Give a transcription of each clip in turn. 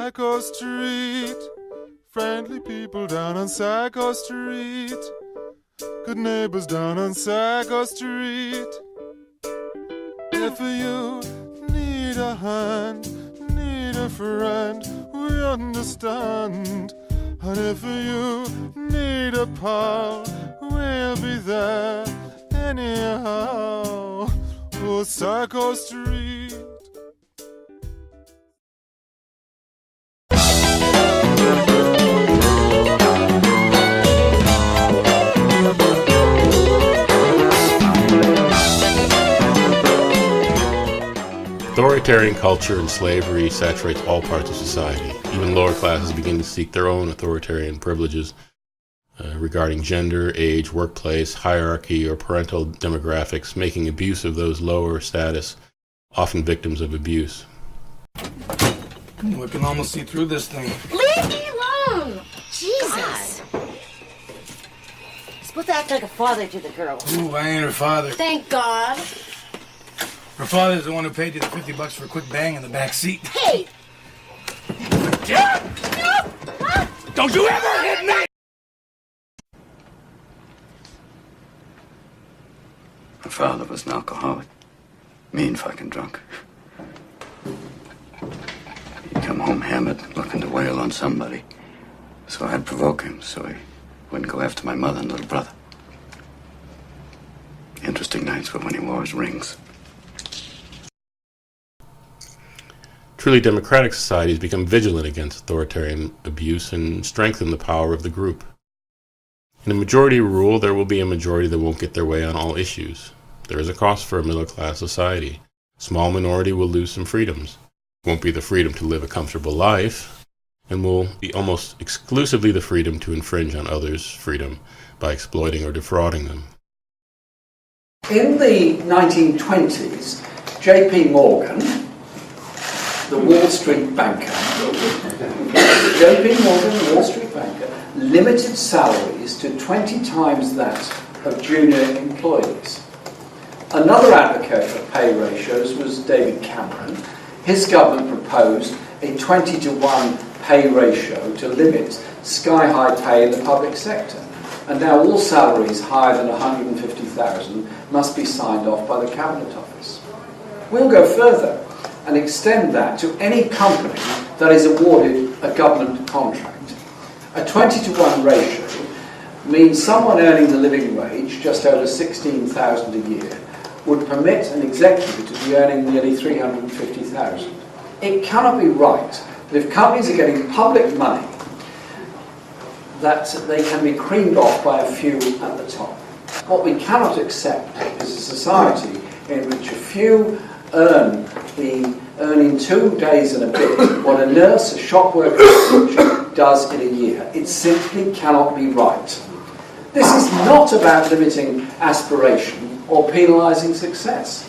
Psycho Street. Friendly people down on Psycho Street. Good neighbors down on Psycho Street. If you need a hand, need a friend, we understand. And if you need a pal, we'll be there anyhow. Oh, Psycho Street. Authoritarian culture and slavery saturates all parts of society. Even lower classes begin to seek their own authoritarian privileges regarding gender, age, workplace, hierarchy, or parental demographics, making abuse of those lower status often victims of abuse. We can almost see through this thing. Leave me alone! Jesus! You're supposed to act like a father to the girl. Ooh, I ain't her father. Thank God. Her father's the one who paid you the $50 for a quick bang in the back seat. Hey! Don't you ever hit me! Her father was an alcoholic. Mean fucking drunk. He'd come home hammered, looking to wail on somebody. So I'd provoke him so he wouldn't go after my mother and little brother. Interesting nights were when he wore his rings. Truly democratic societies become vigilant against authoritarian abuse and strengthen the power of the group. In a majority rule, there will be a majority that won't get their way on all issues. There is a cost for a middle-class society. A small minority will lose some freedoms. It won't be the freedom to live a comfortable life, and will be almost exclusively the freedom to infringe on others' freedom by exploiting or defrauding them. In the 1920s, J.P. Morgan, the Wall Street banker, J.P. Morgan, the Wall Street banker, limited salaries to 20 times that of junior employees. Another advocate for pay ratios was David Cameron. His government proposed a 20-to-1 pay ratio to limit sky-high pay in the public sector. And now all salaries higher than $150,000 must be signed off by the Cabinet Office. We'll go further and extend that to any company that is awarded a government contract. A 20-to-1 ratio means someone earning the living wage, just over $16,000 a year, would permit an executive to be earning nearly $350,000. It cannot be right that if companies are getting public money, that they can be creamed off by a few at the top. What we cannot accept is a society in which a few earn in 2 days and a bit what a nurse, a shop worker, a teacher does in a year. It simply cannot be right. This is not about limiting aspiration or penalising success.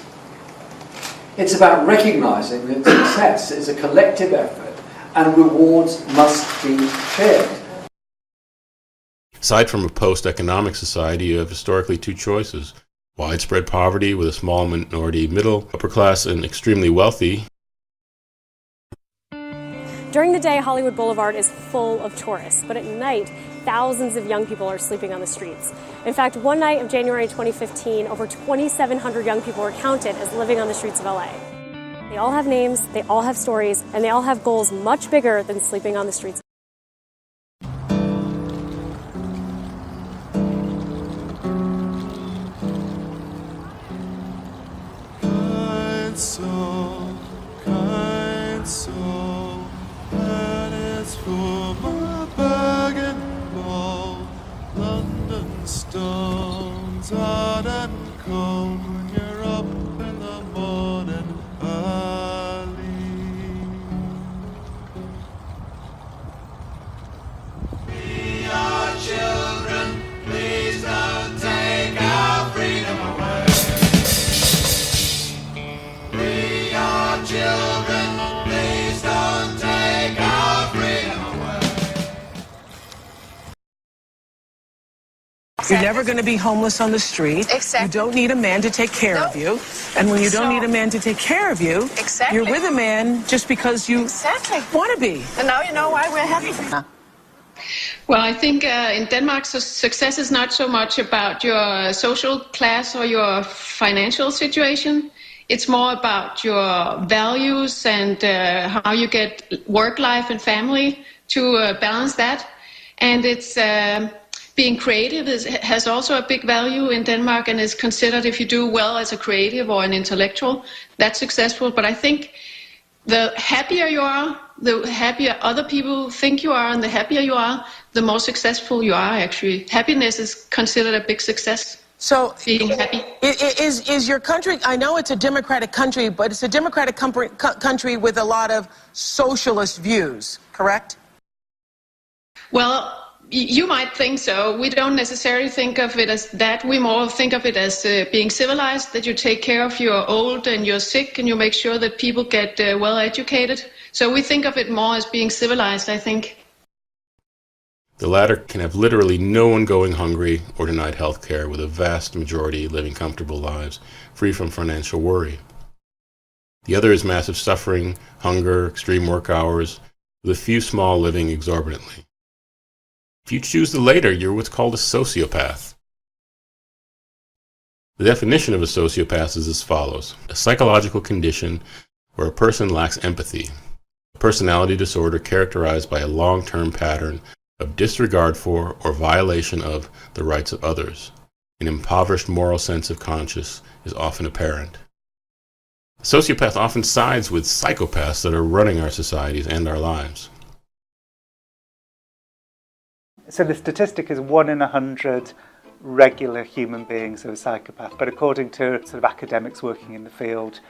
It's about recognising that success is a collective effort and rewards must be shared. Aside from a post-economic society, you have historically two choices. Widespread poverty with a small minority middle, upper class, and extremely wealthy. During the day, Hollywood Boulevard is full of tourists, but at night, thousands of young people are sleeping on the streets. In fact, one night of January 2015, over 2,700 young people were counted as living on the streets of LA. They all have names, they all have stories, and they all have goals much bigger than sleeping on the streets. Kind soul, that is for my bag and ball. London stones hard and cold when you're up in the morning early. We are children, please don't take our freedom away. We You're never going to be homeless on the street. Exactly. You don't need a man to take care of you. And when you don't need a man to take care of you, you're with a man just because you want to be. And now you know why we're happy. Well, I think in Denmark, success is not so much about your social class or your financial situation. It's more about your values and how you get work life and family to balance that. And it's being creative has also a big value in Denmark and is considered, if you do well as a creative or an intellectual, that's successful. But I think the happier you are, the happier other people think you are, and the happier you are, the more successful you are, actually. Happiness is considered a big success. So, being happy. Is your country, I know it's a democratic country, but it's a democratic country with a lot of socialist views, correct? Well, you might think so. We don't necessarily think of it as that. We more think of it as being civilized, that you take care of your old and your sick and you make sure that people get well educated. So we think of it more as being civilized, I think. The latter can have literally no one going hungry or denied health care, with a vast majority living comfortable lives, free from financial worry. The other is massive suffering, hunger, extreme work hours, with a few small living exorbitantly. If you choose the later, you're what's called a sociopath. The definition of a sociopath is as follows: a psychological condition where a person lacks empathy, a personality disorder characterized by a long-term pattern of disregard for or violation of the rights of others. An impoverished moral sense of conscience is often apparent. A sociopath often sides with psychopaths that are running our societies and our lives. So the statistic is 1 in 100 regular human beings are a psychopath, but according to sort of academics working in the field,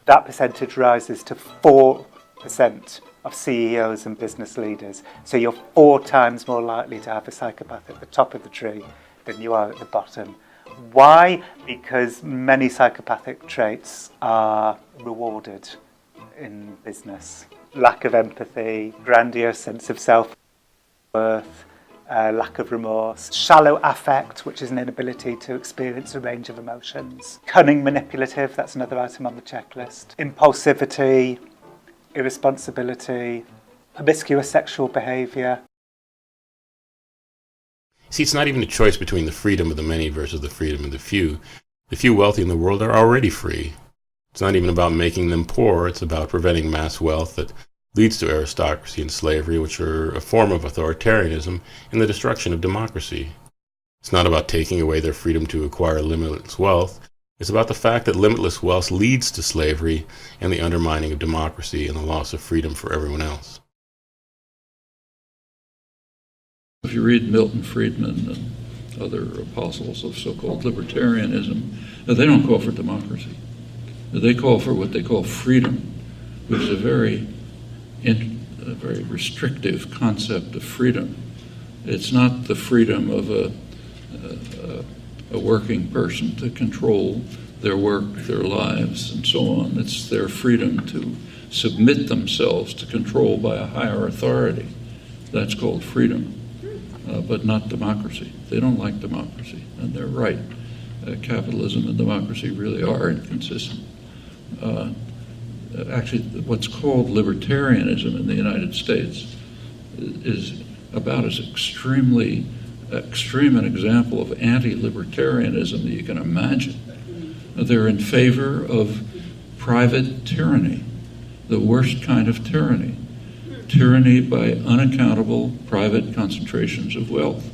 that percentage rises to 4% of CEOs and business leaders. So you're 4 times more likely to have a psychopath at the top of the tree than you are at the bottom. Why? Because many psychopathic traits are rewarded in business. Lack of empathy, grandiose sense of self-worth, lack of remorse, shallow affect, which is an inability to experience a range of emotions, cunning manipulative, that's another item on the checklist, impulsivity, irresponsibility, promiscuous sexual behaviour. See, it's not even a choice between the freedom of the many versus the freedom of the few. The few wealthy in the world are already free. It's not even about making them poor, it's about preventing mass wealth that leads to aristocracy and slavery, which are a form of authoritarianism, and the destruction of democracy. It's not about taking away their freedom to acquire limitless wealth. It's about the fact that limitless wealth leads to slavery and the undermining of democracy and the loss of freedom for everyone else. If you read Milton Friedman and other apostles of so-called libertarianism, they don't call for democracy. They call for what they call freedom, which is a very restrictive concept of freedom. It's not the freedom of a working person to control their work, their lives, and so on. It's their freedom to submit themselves to control by a higher authority. That's called freedom, but not democracy. They don't like democracy, and they're right. Capitalism and democracy really are inconsistent. Actually, what's called libertarianism in the United States is about as extreme an example of anti-libertarianism that you can imagine. They're in favor of private tyranny, the worst kind of tyranny. Tyranny by unaccountable private concentrations of wealth.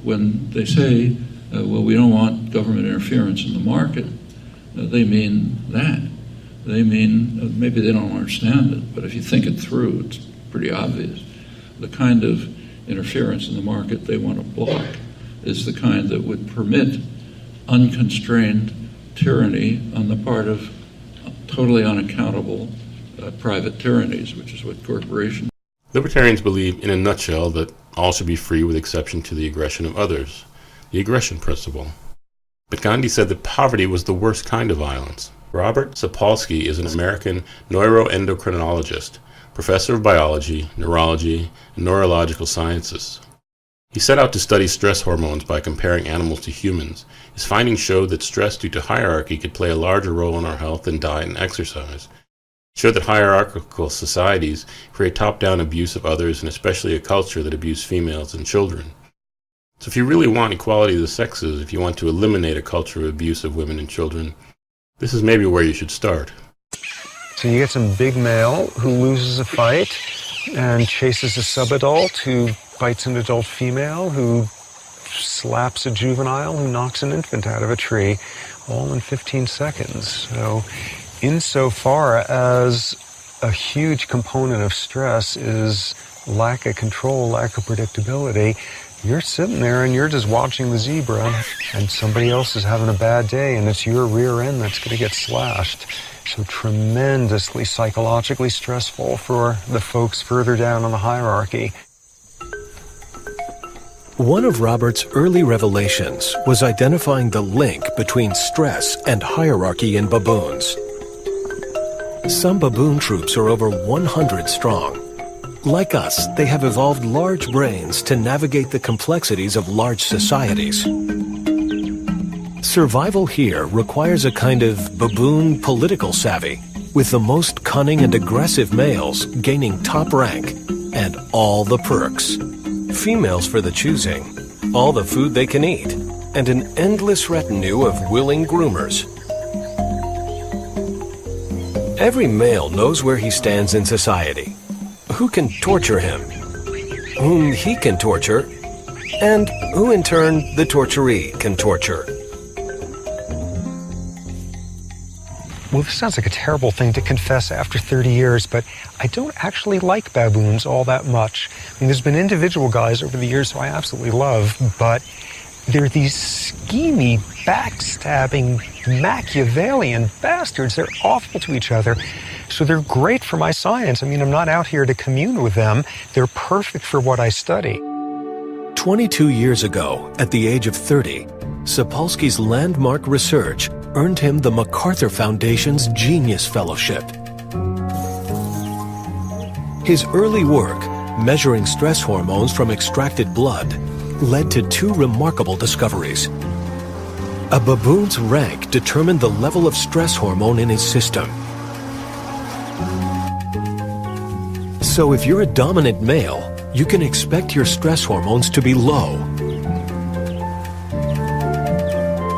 When they say, well, we don't want government interference in the market, they mean that. They mean, maybe they don't understand it, but if you think it through, it's pretty obvious. The kind of interference in the market they want to block is the kind that would permit unconstrained tyranny on the part of totally unaccountable private tyrannies, which is what corporations. Libertarians believe, in a nutshell, that all should be free with exception to the aggression of others, the aggression principle. But Gandhi said that poverty was the worst kind of violence. Robert Sapolsky is an American neuroendocrinologist, professor of biology, neurology, and neurological sciences. He set out to study stress hormones by comparing animals to humans. His findings showed that stress due to hierarchy could play a larger role in our health than diet and exercise. He showed that hierarchical societies create top-down abuse of others, and especially a culture that abuses females and children. So if you really want equality of the sexes, if you want to eliminate a culture of abuse of women and children, this is maybe where you should start. So you get some big male who loses a fight and chases a subadult who bites an adult female, who slaps a juvenile, who knocks an infant out of a tree, all in 15 seconds. So insofar as a huge component of stress is lack of control, lack of predictability, you're sitting there and you're just watching the zebra, and somebody else is having a bad day, and it's your rear end that's going to get slashed. So tremendously psychologically stressful for the folks further down on the hierarchy. One of Robert's early revelations was identifying the link between stress and hierarchy in baboons. Some baboon troops are over 100 strong. Like us, they have evolved large brains to navigate the complexities of large societies. Survival here requires a kind of baboon political savvy, with the most cunning and aggressive males gaining top rank and all the perks. Females for the choosing, all the food they can eat, and an endless retinue of willing groomers. Every male knows where he stands in society, who can torture him, whom he can torture, and who in turn the torturee can torture. Well, this sounds like a terrible thing to confess after 30 years, but I don't actually like baboons all that much. I mean, there's been individual guys over the years who I absolutely love, but they're these schemy, backstabbing, Machiavellian bastards. They're awful to each other. So they're great for my science. I mean, I'm not out here to commune with them. They're perfect for what I study. 22 years ago, at the age of 30, Sapolsky's landmark research earned him the MacArthur Foundation's Genius Fellowship. His early work, measuring stress hormones from extracted blood, led to two remarkable discoveries. A baboon's rank determined the level of stress hormone in his system. So if you're a dominant male, you can expect your stress hormones to be low.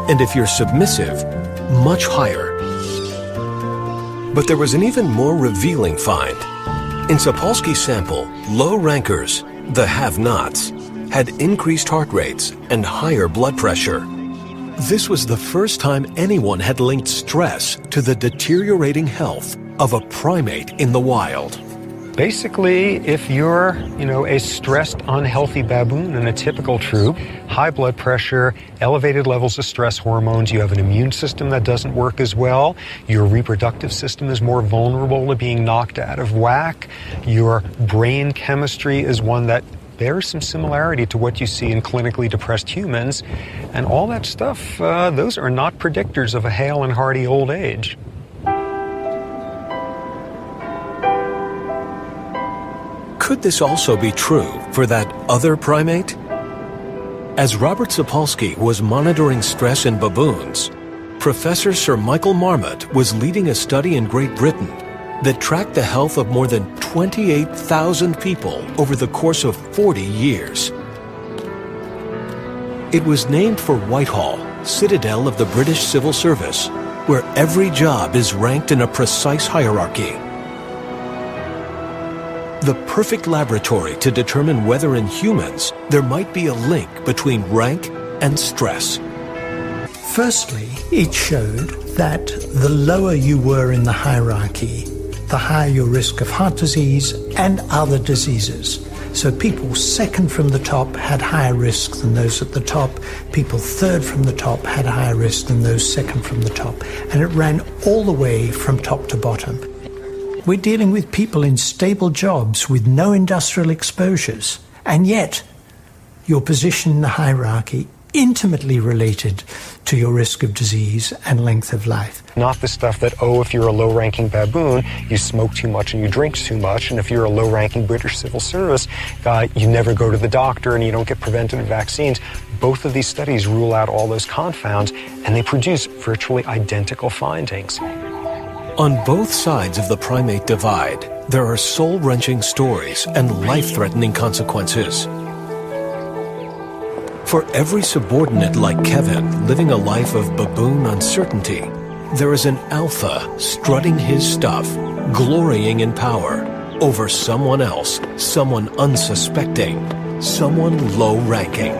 And if you're submissive, much higher. But there was an even more revealing find. In Sapolsky's sample, low rankers, the have-nots, had increased heart rates and higher blood pressure. This was the first time anyone had linked stress to the deteriorating health of a primate in the wild. Basically, if you're, a stressed, unhealthy baboon in a typical troop, high blood pressure, elevated levels of stress hormones, you have an immune system that doesn't work as well, your reproductive system is more vulnerable to being knocked out of whack, your brain chemistry is one that bears some similarity to what you see in clinically depressed humans, and all that stuff, those are not predictors of a hale and hearty old age. Could this also be true for that other primate? As Robert Sapolsky was monitoring stress in baboons, Professor Sir Michael Marmot was leading a study in Great Britain that tracked the health of more than 28,000 people over the course of 40 years. It was named for Whitehall, citadel of the British Civil Service, where every job is ranked in a precise hierarchy. The perfect laboratory to determine whether in humans there might be a link between rank and stress. Firstly, it showed that the lower you were in the hierarchy, the higher your risk of heart disease and other diseases. So people second from the top had higher risk than those at the top. People third from the top had higher risk than those second from the top. And it ran all the way from top to bottom. We're dealing with people in stable jobs with no industrial exposures. And yet, your position in the hierarchy intimately related to your risk of disease and length of life. Not the stuff that, if you're a low-ranking baboon, you smoke too much and you drink too much, and if you're a low-ranking British civil service guy, you never go to the doctor and you don't get preventative vaccines. Both of these studies rule out all those confounds, and they produce virtually identical findings. On both sides of the primate divide, there are soul-wrenching stories and life-threatening consequences. For every subordinate like Kevin living a life of baboon uncertainty, there is an alpha strutting his stuff, glorying in power over someone else, someone unsuspecting, someone low-ranking.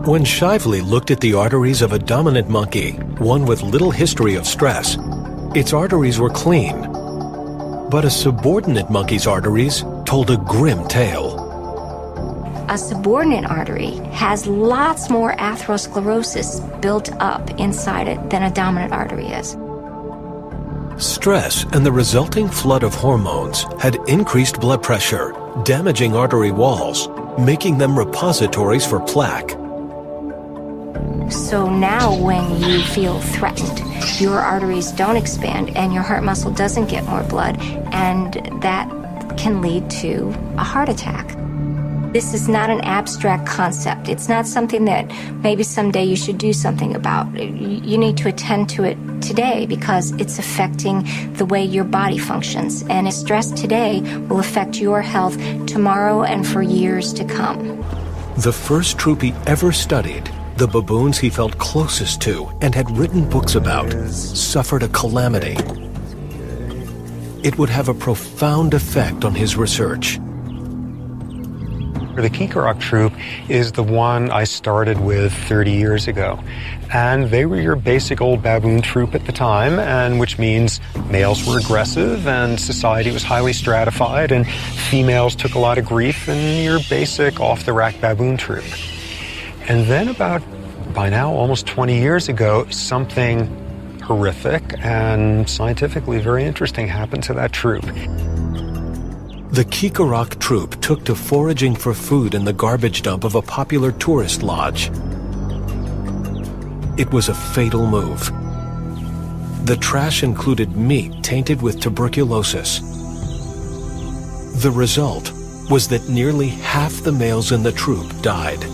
When Shively looked at the arteries of a dominant monkey, one with little history of stress, its arteries were clean. But a subordinate monkey's arteries told a grim tale. A subordinate artery has lots more atherosclerosis built up inside it than a dominant artery is. Stress and the resulting flood of hormones had increased blood pressure, damaging artery walls, making them repositories for plaque. So now when you feel threatened, your arteries don't expand and your heart muscle doesn't get more blood, and that can lead to a heart attack. This is not an abstract concept. It's not something that maybe someday you should do something about. You need to attend to it today because it's affecting the way your body functions. And stress today will affect your health tomorrow and for years to come. The first troop he ever studied, the baboons he felt closest to and had written books about, suffered a calamity. It would have a profound effect on his research. The Kikarok troop is the one I started with 30 years ago. And they were your basic old baboon troop at the time, and which means males were aggressive and society was highly stratified and females took a lot of grief, and your basic off-the-rack baboon troop. And then by now, almost 20 years ago, something horrific and scientifically very interesting happened to that troop. The Kikarok troop took to foraging for food in the garbage dump of a popular tourist lodge. It was a fatal move. The trash included meat tainted with tuberculosis. The result was that nearly half the males in the troop died.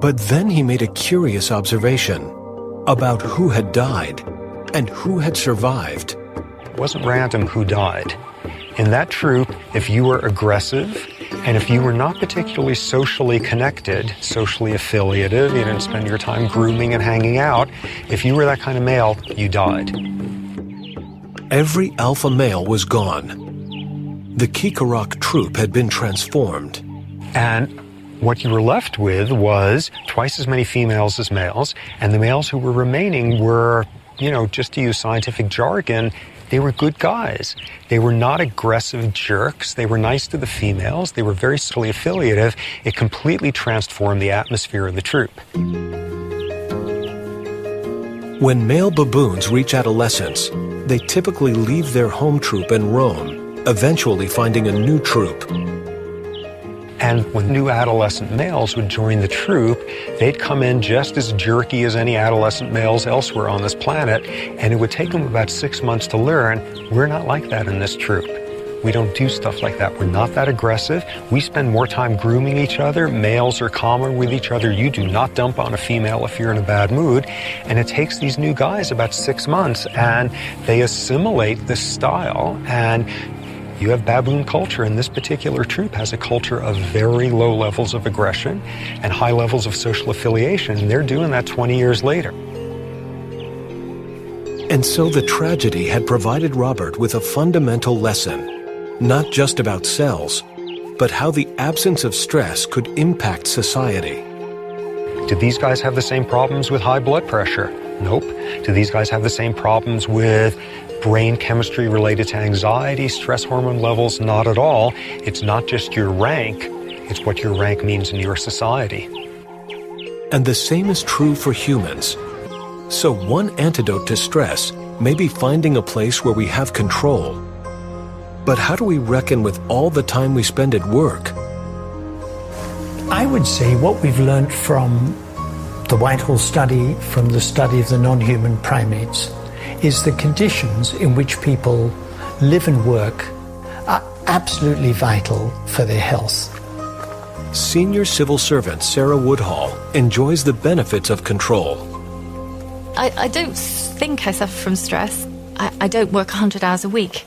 But then he made a curious observation about who had died and who had survived. It wasn't random who died. In that troop, if you were aggressive and if you were not particularly socially connected, socially affiliative, you didn't spend your time grooming and hanging out, if you were that kind of male, you died. Every alpha male was gone. The Kikarok troop had been transformed. And what you were left with was twice as many females as males, and the males who were remaining were, just to use scientific jargon, they were good guys. They were not aggressive jerks. They were nice to the females. They were very socially affiliative. It completely transformed the atmosphere of the troop. When male baboons reach adolescence, they typically leave their home troop and roam, eventually finding a new troop. And when new adolescent males would join the troop, they'd come in just as jerky as any adolescent males elsewhere on this planet, and it would take them about 6 months to learn, we're not like that in this troop. We don't do stuff like that. We're not that aggressive. We spend more time grooming each other. Males are calmer with each other. You do not dump on a female if you're in a bad mood. And it takes these new guys about 6 months, and they assimilate this style, and you have baboon culture, and this particular troop has a culture of very low levels of aggression and high levels of social affiliation, and they're doing that 20 years later. And so the tragedy had provided Robert with a fundamental lesson, not just about cells, but how the absence of stress could impact society. Did these guys have the same problems with high blood pressure? Nope. Do these guys have the same problems with brain chemistry related to anxiety, stress hormone levels? Not at all. It's not just your rank, it's what your rank means in your society. And the same is true for humans. So one antidote to stress may be finding a place where we have control. But how do we reckon with all the time we spend at work? I would say what we've learned from the Whitehall study, from the study of the non-human primates, is the conditions in which people live and work are absolutely vital for their health. Senior civil servant Sarah Woodhall enjoys the benefits of control. I don't think I suffer from stress. I don't work 100 hours a week.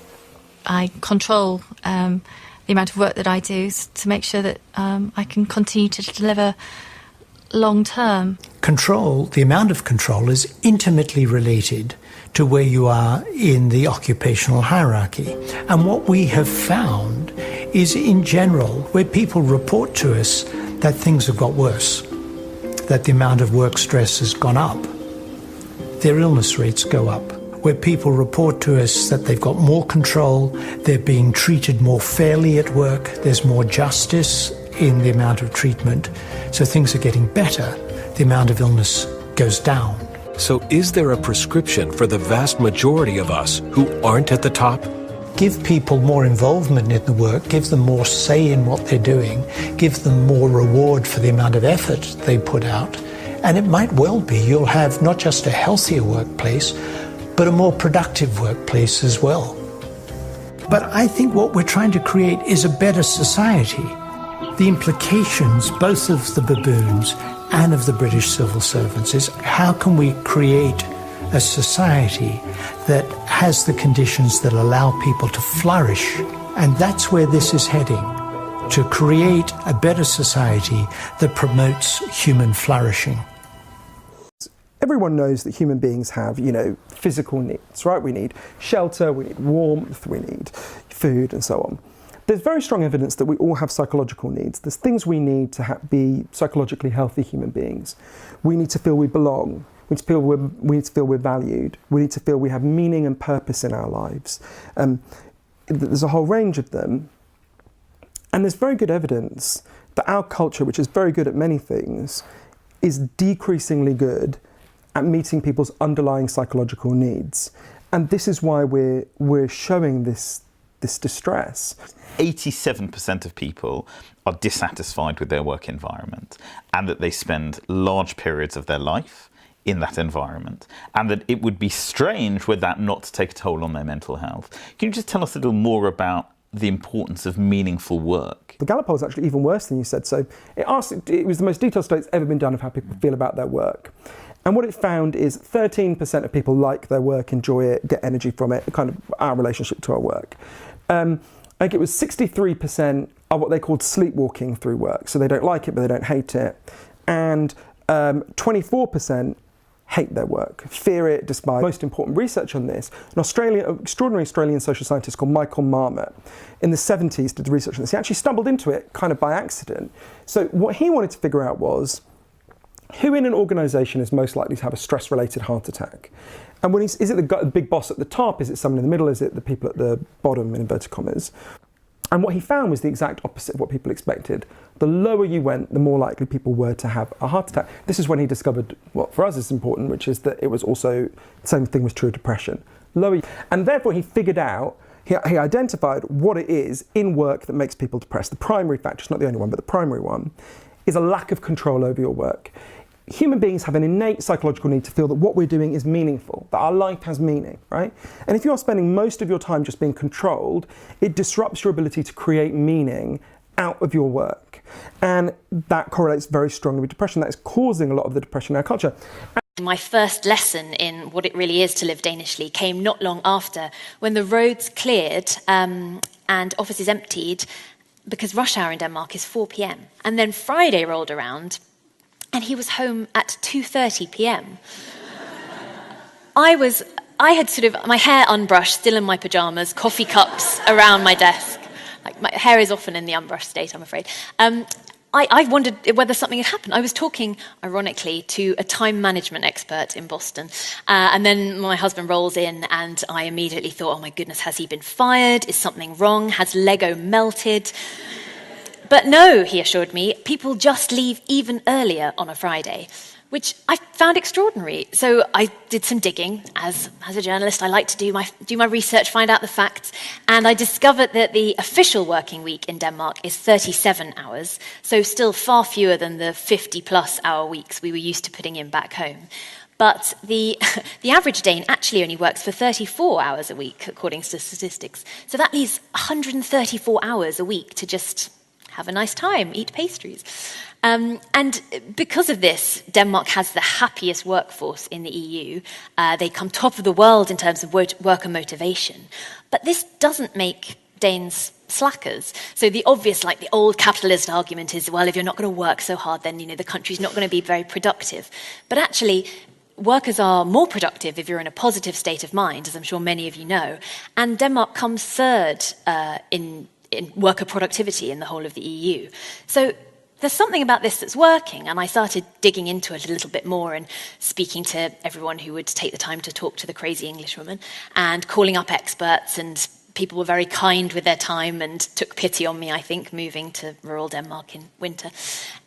I control the amount of work that I do to make sure that I can continue to deliver long term. Control, the amount of control, is intimately related to where you are in the occupational hierarchy. And what we have found is, in general, where people report to us that things have got worse, that the amount of work stress has gone up, their illness rates go up. Where people report to us that they've got more control, they're being treated more fairly at work, there's more justice in the amount of treatment, so things are getting better, the amount of illness goes down. So is there a prescription for the vast majority of us who aren't at the top? Give people more involvement in the work, give them more say in what they're doing, give them more reward for the amount of effort they put out, and it might well be you'll have not just a healthier workplace, but a more productive workplace as well. But I think what we're trying to create is a better society. The implications, both of the baboons and of the British civil servants, is how can we create a society that has the conditions that allow people to flourish? And that's where this is heading, to create a better society that promotes human flourishing. Everyone knows that human beings have, physical needs, right? We need shelter, we need warmth, we need food, and so on. There's very strong evidence that we all have psychological needs. There's things we need to be psychologically healthy human beings. We need to feel we belong. We need to feel we're valued. We need to feel we have meaning and purpose in our lives. There's a whole range of them. And there's very good evidence that our culture, which is very good at many things, is decreasingly good at meeting people's underlying psychological needs. And this is why we're showing this distress. 87% of people are dissatisfied with their work environment, and that they spend large periods of their life in that environment, and that it would be strange were that not to take a toll on their mental health. Can you just tell us a little more about the importance of meaningful work? The Gallup poll is actually even worse than you said. So it was the most detailed study that's ever been done of how people feel about their work. And what it found is 13% of people like their work, enjoy it, get energy from it, kind of our relationship to our work. I think it was 63% are what they called sleepwalking through work. So they don't like it, but they don't hate it. And 24% hate their work, fear it, despise. Most important research on this, an extraordinary Australian social scientist called Michael Marmot in the 70s did research on this. He actually stumbled into it kind of by accident. So what he wanted to figure out was, who in an organisation is most likely to have a stress-related heart attack? And is it the big boss at the top? Is it someone in the middle? Is it the people at the bottom, in inverted commas? And what he found was the exact opposite of what people expected. The lower you went, the more likely people were to have a heart attack. This is when he discovered what for us is important, which is that it was also, the same thing was true of depression. And therefore he figured out, he identified what it is in work that makes people depressed. The primary factor, it's not the only one, but the primary one, is a lack of control over your work. Human beings have an innate psychological need to feel that what we're doing is meaningful, that our life has meaning, right? And if you're spending most of your time just being controlled, it disrupts your ability to create meaning out of your work. And that correlates very strongly with depression. That is causing a lot of the depression in our culture. My first lesson in what it really is to live Danishly came not long after, when the roads cleared and offices emptied, because rush hour in Denmark is 4 p.m. And then Friday rolled around, and he was home at 2:30 p.m. I had sort of my hair unbrushed, still in my pajamas, coffee cups around my desk. Like, my hair is often in the unbrushed state, I'm afraid. I wondered whether something had happened. I was talking, ironically, to a time management expert in Boston. And then my husband rolls in, and I immediately thought, oh my goodness, has he been fired? Is something wrong? Has Lego melted? But no, he assured me, people just leave even earlier on a Friday, which I found extraordinary. So I did some digging. As a journalist, I like to do my research, find out the facts, and I discovered that the official working week in Denmark is 37 hours, so still far fewer than the 50-plus hour weeks we were used to putting in back home. But the average Dane actually only works for 34 hours a week, according to statistics. So that leaves 134 hours a week to just have a nice time, eat pastries. And because of this, Denmark has the happiest workforce in the EU. They come top of the world in terms of worker motivation. But this doesn't make Danes slackers. So the obvious, like the old capitalist argument is, well, if you're not going to work so hard, then the country's not going to be very productive. But actually, workers are more productive if you're in a positive state of mind, as I'm sure many of you know. And Denmark comes third in worker productivity in the whole of the EU. So there's something about this that's working, and I started digging into it a little bit more and speaking to everyone who would take the time to talk to the crazy Englishwoman and calling up experts, and people were very kind with their time and took pity on me, I think, moving to rural Denmark in winter.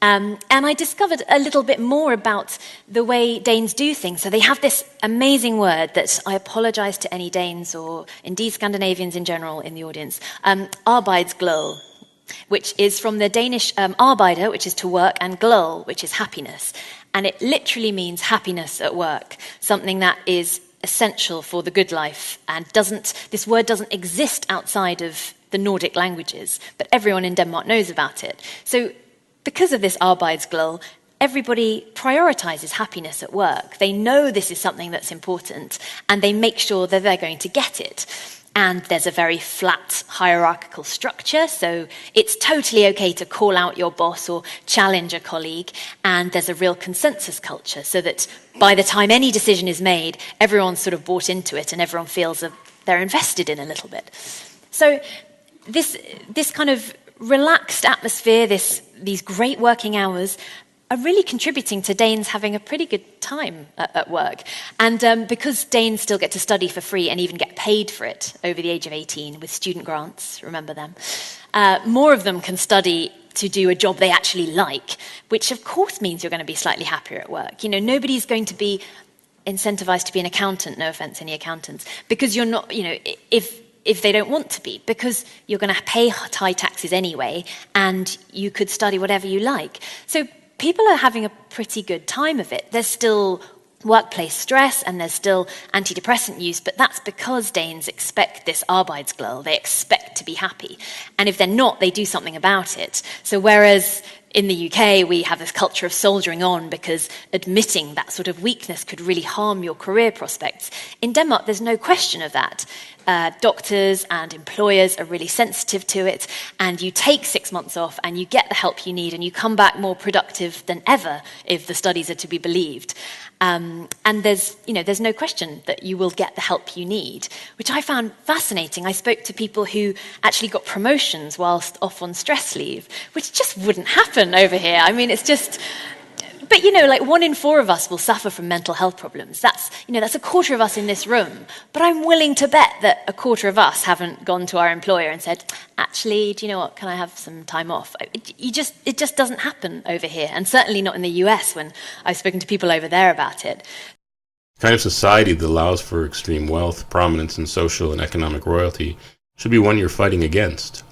And I discovered a little bit more about the way Danes do things. So they have this amazing word that I apologize to any Danes or indeed Scandinavians in general in the audience, arbejdsglæde, which is from the Danish arbejde, which is to work, and glæde, which is happiness. And it literally means happiness at work, something that is essential for the good life, and this word doesn't exist outside of the Nordic languages, but everyone in Denmark knows about it. So because of this arbejdsglæde, everybody prioritizes happiness at work. They know this is something that's important, and they make sure that they're going to get it. And there's a very flat hierarchical structure, so it's totally okay to call out your boss or challenge a colleague, and there's a real consensus culture, so that by the time any decision is made, everyone's sort of bought into it and everyone feels that they're invested in a little bit. So this kind of relaxed atmosphere, these great working hours, are really contributing to Danes having a pretty good time at work. And because Danes still get to study for free and even get paid for it over the age of 18 with student grants, remember them, more of them can study to do a job they actually like, which of course means you're going to be slightly happier at work. Nobody's going to be incentivized to be an accountant, no offense any accountants, because you're not, if they don't want to be, because you're going to pay high taxes anyway, and you could study whatever you like. So people are having a pretty good time of it. There's still workplace stress and there's still antidepressant use, but that's because Danes expect this arbejdsglæde. They expect to be happy. And if they're not, they do something about it. So whereas in the UK, we have this culture of soldiering on because admitting that sort of weakness could really harm your career prospects, in Denmark, there's no question of that. Doctors and employers are really sensitive to it, and you take 6 months off and you get the help you need and you come back more productive than ever if the studies are to be believed. And there's no question that you will get the help you need, which I found fascinating. I spoke to people who actually got promotions whilst off on stress leave, which just wouldn't happen over here. I mean, it's just... But, like 1 in 4 of us will suffer from mental health problems. That's a quarter of us in this room. But I'm willing to bet that a quarter of us haven't gone to our employer and said, actually, do you know what, can I have some time off? It just doesn't happen over here, and certainly not in the US when I've spoken to people over there about it. The kind of society that allows for extreme wealth, prominence, and social and economic royalty should be one you're fighting against.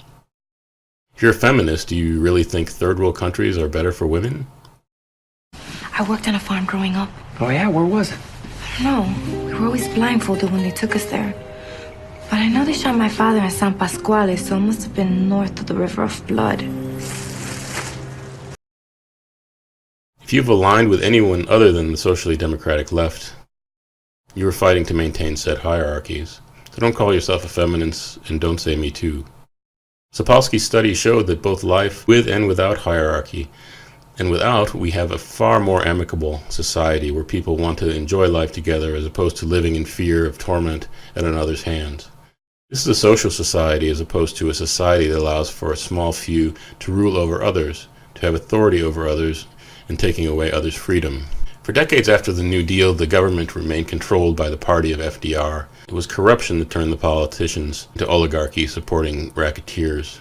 If you're a feminist, do you really think third world countries are better for women? I worked on a farm growing up. Oh yeah? Where was it? I don't know. We were always blindfolded when they took us there. But I know they shot my father in San Pasquale, so it must have been north of the River of Blood. If you've aligned with anyone other than the socially democratic left, you are fighting to maintain said hierarchies. So don't call yourself a feminist and don't say me too. Sapolsky's study showed that both life with and without hierarchy, and without, we have a far more amicable society where people want to enjoy life together as opposed to living in fear of torment at another's hands. This is a social society as opposed to a society that allows for a small few to rule over others, to have authority over others, and taking away others' freedom. For decades after the New Deal, the government remained controlled by the party of FDR. It was corruption that turned the politicians into oligarchy supporting racketeers.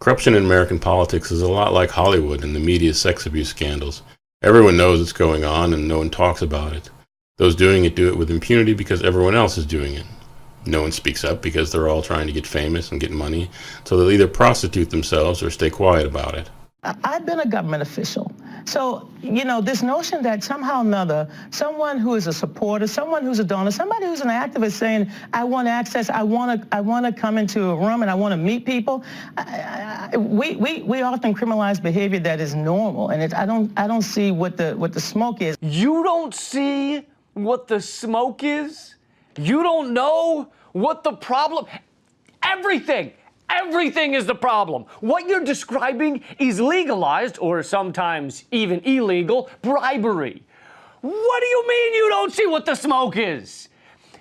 Corruption in American politics is a lot like Hollywood and the media's sex abuse scandals. Everyone knows it's going on and no one talks about it. Those doing it do it with impunity because everyone else is doing it. No one speaks up because they're all trying to get famous and get money, so they'll either prostitute themselves or stay quiet about it. I've been a government official. So, this notion that somehow or another, someone who is a supporter, someone who's a donor, somebody who's an activist saying, I want access, I want to come into a room and I want to meet people, we often criminalize behavior that is normal, and I don't see what the smoke is. You don't see what the smoke is? You don't know what the problem... Everything is the problem. What you're describing is legalized, or sometimes even illegal, bribery. What do you mean you don't see what the smoke is?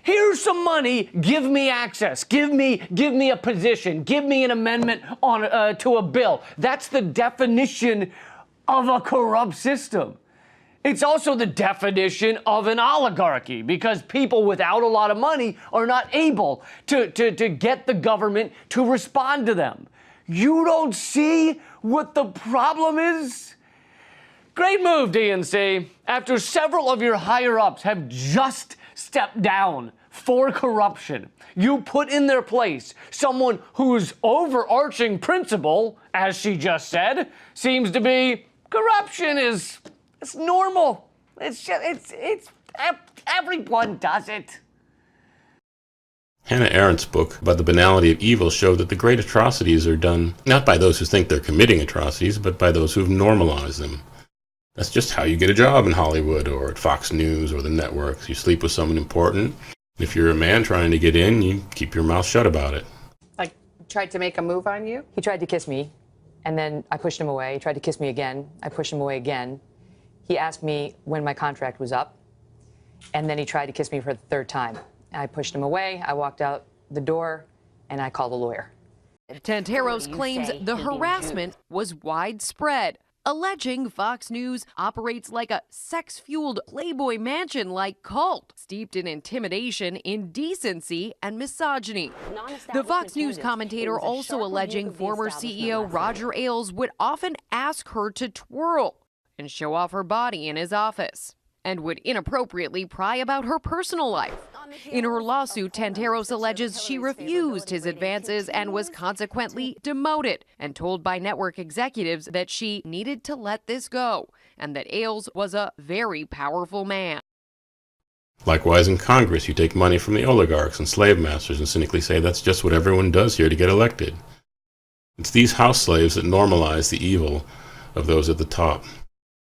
Here's some money, give me access, give me a position, give me an amendment on to a bill. That's the definition of a corrupt system. It's also the definition of an oligarchy, because people without a lot of money are not able to get the government to respond to them. You don't see what the problem is? Great move, DNC. After several of your higher-ups have just stepped down for corruption, you put in their place someone whose overarching principle, as she just said, seems to be corruption is... It's normal. Everyone does it. Hannah Arendt's book about the banality of evil showed that the great atrocities are done not by those who think they're committing atrocities, but by those who've normalized them. That's just how you get a job in Hollywood or at Fox News or the networks. You sleep with someone important. If you're a man trying to get in, you keep your mouth shut about it. Like, tried to make a move on you? He tried to kiss me, and then I pushed him away. He tried to kiss me again. I pushed him away again. He asked me when my contract was up, and then he tried to kiss me for the third time. I pushed him away, I walked out the door, and I called a lawyer. Tanteros claims the harassment was widespread, alleging Fox News operates like a sex-fueled Playboy Mansion-like cult, steeped in intimidation, indecency, and misogyny. The Fox News commentator also alleging former CEO Roger Ailes would often ask her to twirl and show off her body in his office, and would inappropriately pry about her personal life. In her lawsuit, Tanteros alleges she refused his advances and was consequently demoted, and told by network executives that she needed to let this go, and that Ailes was a very powerful man. Likewise, in Congress, you take money from the oligarchs and slave masters and cynically say that's just what everyone does here to get elected. It's these house slaves that normalize the evil of those at the top.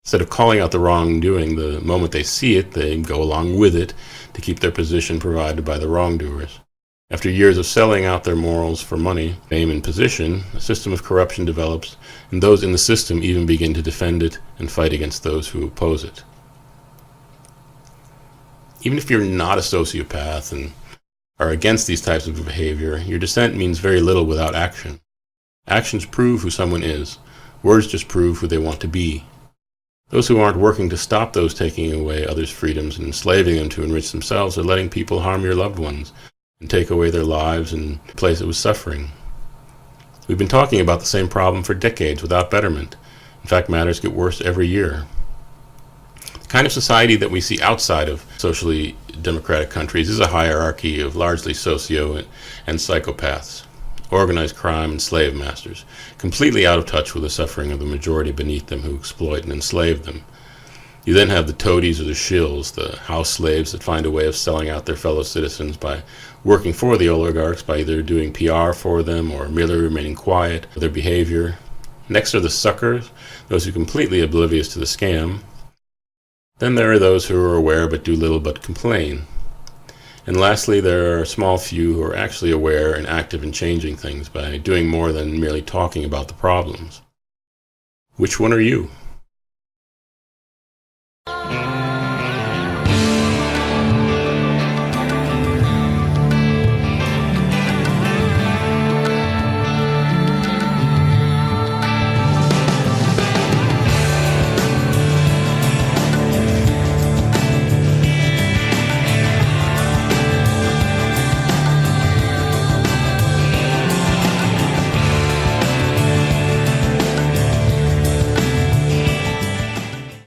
Instead of calling out the wrongdoing the moment they see it, they go along with it to keep their position provided by the wrongdoers. After years of selling out their morals for money, fame, and position, a system of corruption develops, and those in the system even begin to defend it and fight against those who oppose it. Even if you're not a sociopath and are against these types of behavior, your dissent means very little without action. Actions prove who someone is. Words just prove who they want to be. Those who aren't working to stop those taking away others' freedoms and enslaving them to enrich themselves are letting people harm your loved ones and take away their lives and replace it with suffering. We've been talking about the same problem for decades without betterment. In fact, matters get worse every year. The kind of society that we see outside of socially democratic countries is a hierarchy of largely socio and psychopaths, organized crime, and slave masters, completely out of touch with the suffering of the majority beneath them who exploit and enslave them. You then have the toadies or the shills, the house slaves that find a way of selling out their fellow citizens by working for the oligarchs, by either doing PR for them or merely remaining quiet with their behavior. Next are the suckers, those who are completely oblivious to the scam. Then there are those who are aware but do little but complain. And lastly, there are a small few who are actually aware and active in changing things by doing more than merely talking about the problems. Which one are you?